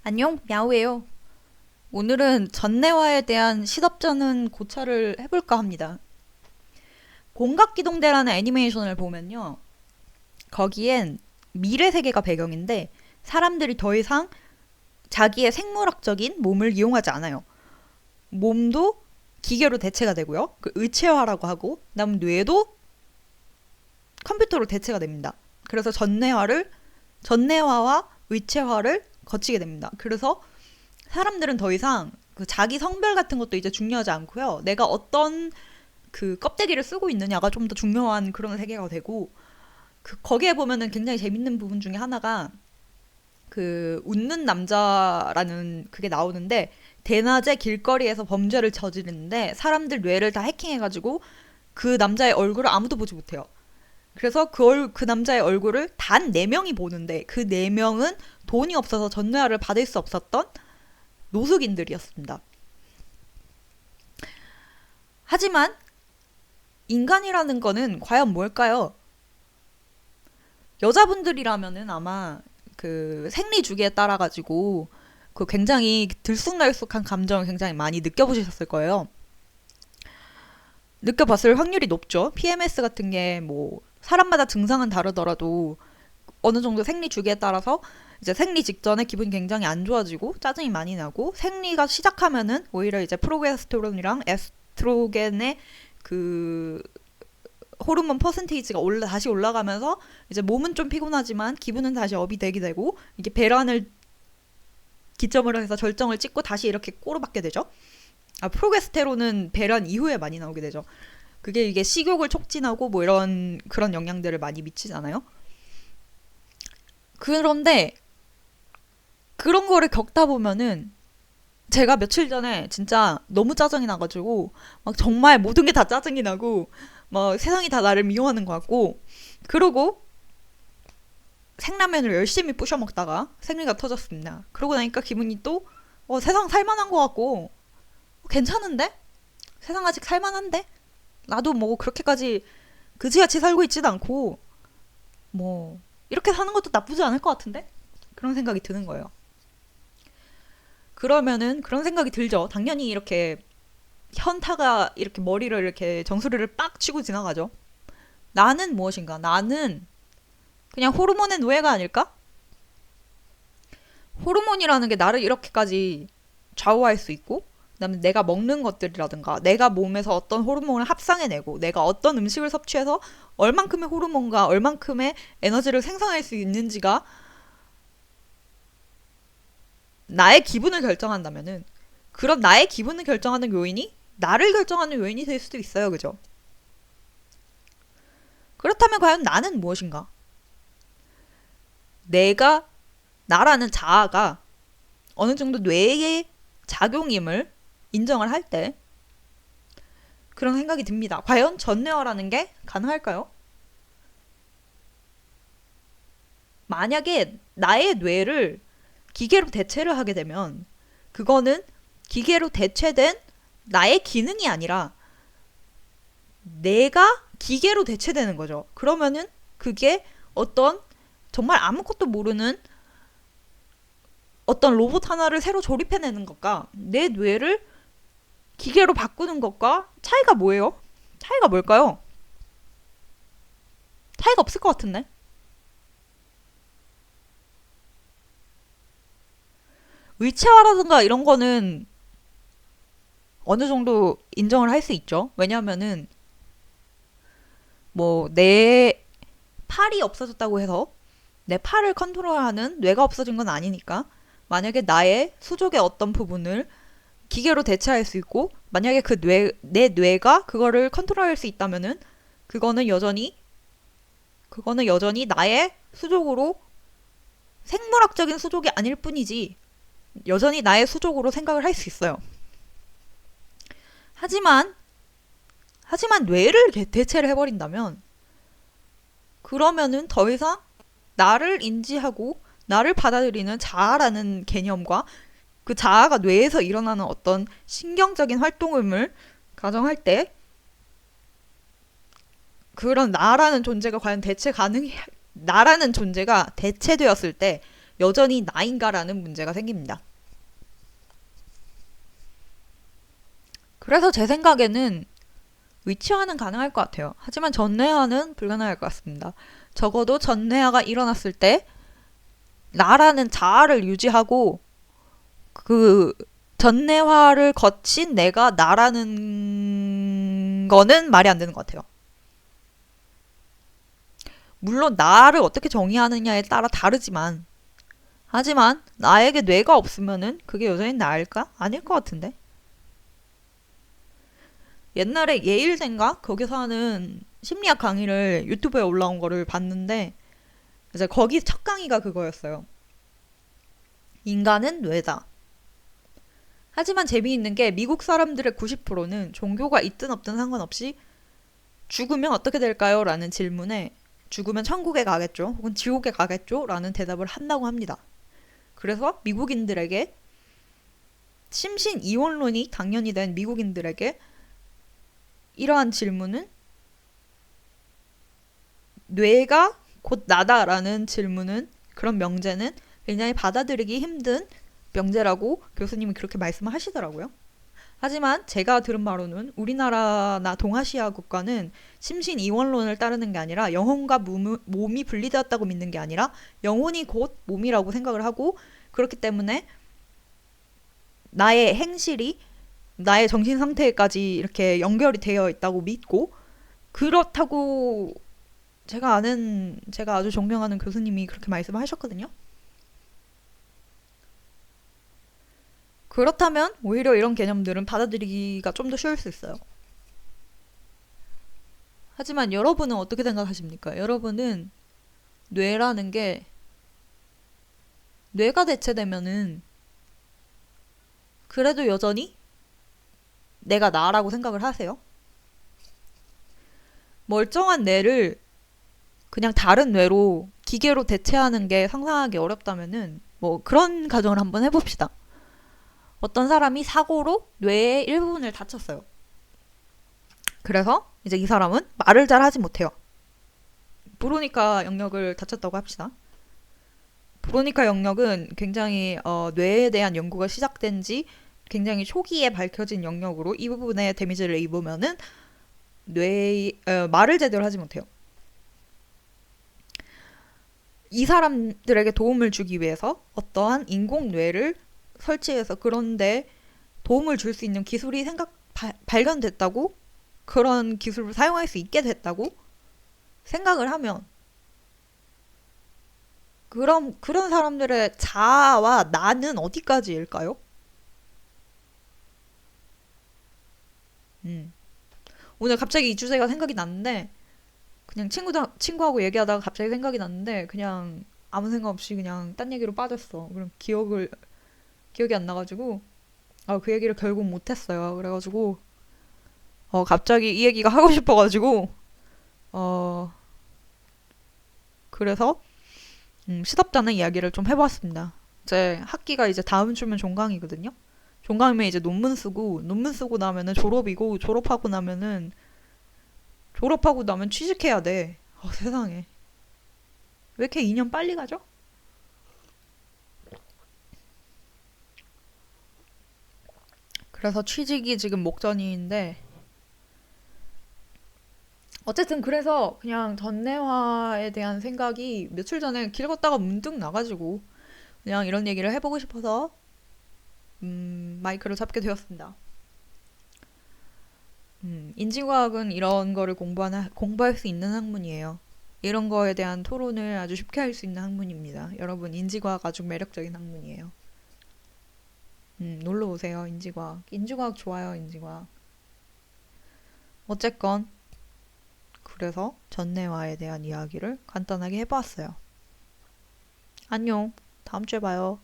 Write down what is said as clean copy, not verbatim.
안녕, 야우예요. 오늘은 전내화에 대한 시덥잖은 고찰을 해볼까 합니다. 공각기동대라는 애니메이션을 보면요. 거기엔 미래 세계가 배경인데 사람들이 더 이상 자기의 생물학적인 몸을 이용하지 않아요. 몸도 기계로 대체가 되고요. 그 의체화라고 하고 남 뇌도 컴퓨터로 대체가 됩니다. 그래서 전내화와 의체화를 거치게 됩니다. 그래서 사람들은 더 이상 그 자기 성별 같은 것도 이제 중요하지 않고요. 내가 어떤 그 껍데기를 쓰고 있느냐가 좀 더 중요한 그런 세계가 되고, 거기에 보면은 굉장히 재밌는 부분 중에 하나가 그 웃는 남자라는 그게 나오는데, 대낮에 길거리에서 범죄를 저지르는데 사람들 뇌를 다 해킹해가지고 그 남자의 얼굴을 아무도 보지 못해요. 그래서 그 남자의 얼굴을 단 4명이 보는데, 그 4명은 돈이 없어서 전뇌화를 받을 수 없었던 노숙인들이었습니다. 하지만 인간이라는 거는 과연 뭘까요? 여자분들이라면은 아마 그 생리 주기에 따라 가지고 그 굉장히 들쑥날쑥한 감정을 굉장히 많이 느껴보셨을 거예요. 느껴봤을 확률이 높죠. PMS 같은 게 뭐 사람마다 증상은 다르더라도 어느 정도 생리 주기에 따라서 이제 생리 직전에 기분이 굉장히 안 좋아지고 짜증이 많이 나고, 생리가 시작하면은 오히려 이제 프로게스테론이랑 에스트로겐의 그 호르몬 퍼센테이지가 다시 올라가면서 이제 몸은 좀 피곤하지만 기분은 다시 업이 되게 되고, 이게 배란을 기점으로 해서 절정을 찍고 다시 이렇게 꼬르박게 되죠. 프로게스테론은 배란 이후에 많이 나오게 되죠. 그게 이게 식욕을 촉진하고 뭐 이런 그런 영향들을 많이 미치잖아요. 그런데 그런 거를 겪다 보면은, 제가 며칠 전에 진짜 너무 짜증이 나가지고 막 정말 모든 게 다 짜증이 나고 막 세상이 다 나를 미워하는 것 같고, 그러고 생라면을 열심히 부셔 먹다가 생리가 터졌습니다. 그러고 나니까 기분이 또 세상 살만한 것 같고, 괜찮은데? 세상 아직 살만한데? 나도 뭐 그렇게까지 그지같이 살고 있지도 않고 뭐 이렇게 사는 것도 나쁘지 않을 것 같은데? 그런 생각이 드는 거예요. 그러면은 그런 생각이 들죠. 당연히 이렇게 현타가 이렇게 머리를 이렇게 정수리를 빡 치고 지나가죠. 나는 무엇인가? 나는 그냥 호르몬의 노예가 아닐까? 호르몬이라는 게 나를 이렇게까지 좌우할 수 있고, 그다음에 내가 먹는 것들이라든가 내가 몸에서 어떤 호르몬을 합성해내고 내가 어떤 음식을 섭취해서 얼만큼의 호르몬과 얼만큼의 에너지를 생성할 수 있는지가 나의 기분을 결정한다면은, 그런 나의 기분을 결정하는 요인이 나를 결정하는 요인이 될 수도 있어요. 그죠? 그렇다면 과연 나는 무엇인가? 내가, 나라는 자아가 어느 정도 뇌의 작용임을 인정을 할 때 그런 생각이 듭니다. 과연 전뇌화라는 게 가능할까요? 만약에 나의 뇌를 기계로 대체를 하게 되면, 그거는 기계로 대체된 나의 기능이 아니라 내가 기계로 대체되는 거죠. 그러면은 그게 어떤 정말 아무것도 모르는 어떤 로봇 하나를 새로 조립해내는 것과 내 뇌를 기계로 바꾸는 것과 차이가 뭐예요? 차이가 뭘까요? 차이가 없을 것 같은데? 의체화라든가 이런 거는 어느 정도 인정을 할 수 있죠. 왜냐면은 뭐 내 팔이 없어졌다고 해서 내 팔을 컨트롤하는 뇌가 없어진 건 아니니까, 만약에 나의 수족의 어떤 부분을 기계로 대체할 수 있고 만약에 내 뇌가 그거를 컨트롤할 수 있다면은, 그거는 여전히 그거는 여전히 나의 수족으로, 생물학적인 수족이 아닐 뿐이지 여전히 나의 수족으로 생각을 할 수 있어요. 하지만 뇌를 대체를 해버린다면, 그러면은 더 이상 나를 인지하고 나를 받아들이는 자아라는 개념과 그 자아가 뇌에서 일어나는 어떤 신경적인 활동을 가정할 때, 그런 나라는 존재가 과연 대체 가능 나라는 존재가 대체되었을 때 여전히 나인가라는 문제가 생깁니다. 그래서 제 생각에는 위치화는 가능할 것 같아요. 하지만 전뇌화는 불가능할 것 같습니다. 적어도 전뇌화가 일어났을 때 나라는 자아를 유지하고 그 전뇌화를 거친 내가 나라는 거는 말이 안 되는 것 같아요. 물론 나를 어떻게 정의하느냐에 따라 다르지만 하지만 나에게 뇌가 없으면은 그게 여전히 나일까? 아닐 것 같은데. 옛날에 예일대인가? 거기서 하는 심리학 강의를 유튜브에 올라온 거를 봤는데 이제 거기 첫 강의가 그거였어요. 인간은 뇌다. 하지만 재미있는 게 미국 사람들의 90%는 종교가 있든 없든 상관없이 죽으면 어떻게 될까요? 라는 질문에 죽으면 천국에 가겠죠? 혹은 지옥에 가겠죠? 라는 대답을 한다고 합니다. 그래서 미국인들에게 심신 이원론이 당연히 된 미국인들에게 이러한 질문은 뇌가 곧 나다라는 질문은 그런 명제는 굉장히 받아들이기 힘든 명제라고 교수님이 그렇게 말씀을 하시더라고요. 하지만 제가 들은 바로는 우리나라나 동아시아 국가는 심신 이원론을 따르는 게 아니라 영혼과 몸이 분리되었다고 믿는 게 아니라 영혼이 곧 몸이라고 생각을 하고 그렇기 때문에 나의 행실이 나의 정신 상태까지 이렇게 연결이 되어 있다고 믿고 그렇다고 제가 아주 존경하는 교수님이 그렇게 말씀을 하셨거든요. 그렇다면 오히려 이런 개념들은 받아들이기가 좀 더 쉬울 수 있어요. 하지만 여러분은 어떻게 생각하십니까? 여러분은 뇌라는 게 뇌가 대체되면은 그래도 여전히 내가 나라고 생각을 하세요? 멀쩡한 뇌를 그냥 다른 뇌로 기계로 대체하는 게 상상하기 어렵다면은 뭐 그런 가정을 한번 해봅시다. 어떤 사람이 사고로 뇌의 일부분을 다쳤어요. 그래서 이제 이 사람은 말을 잘 하지 못해요. 브로니카 영역을 다쳤다고 합시다. 브로니카 영역은 굉장히 뇌에 대한 연구가 시작된 지 굉장히 초기에 밝혀진 영역으로 이 부분에 데미지를 입으면은 말을 제대로 하지 못해요. 이 사람들에게 도움을 주기 위해서 어떠한 인공 뇌를 설치해서 그런데 도움을 줄 수 있는 기술이 발견됐다고 그런 기술을 사용할 수 있게 됐다고 생각을 하면 그럼 그런 사람들의 자아와 나는 어디까지일까요? 음. 오늘 갑자기 이 주제가 생각이 났는데 그냥 친구하고 얘기하다가 갑자기 생각이 났는데 그냥 아무 생각 없이 그냥 딴 얘기로 빠졌어. 그럼 기억이 안 나가지고 그 얘기를 결국 못했어요. 그래가지고 갑자기 이 얘기가 하고 싶어가지고 어 그래서 시덥잖은 이야기를 좀 해봤습니다. 이제 학기가 이제 다음 주면 종강이거든요. 종강이면 이제 논문 쓰고 나면은 졸업이고 졸업하고 나면 취직해야 돼. 세상에. 왜 이렇게 2년 빨리 가죠? 그래서 취직이 지금 목전인데 어쨌든 그래서 그냥 전내화에 대한 생각이 며칠 전에 길 걷다가 문득 나가지고 그냥 이런 얘기를 해보고 싶어서 마이크를 잡게 되었습니다. 인지과학은 이런 거를 공부할 수 있는 학문이에요. 이런 거에 대한 토론을 아주 쉽게 할 수 있는 학문입니다. 여러분, 인지과학 아주 매력적인 학문이에요. 놀러 오세요, 인지과학. 인지과학 좋아요, 인지과학. 어쨌건, 그래서 전내화에 대한 이야기를 간단하게 해봤어요. 안녕. 다음 주에 봐요.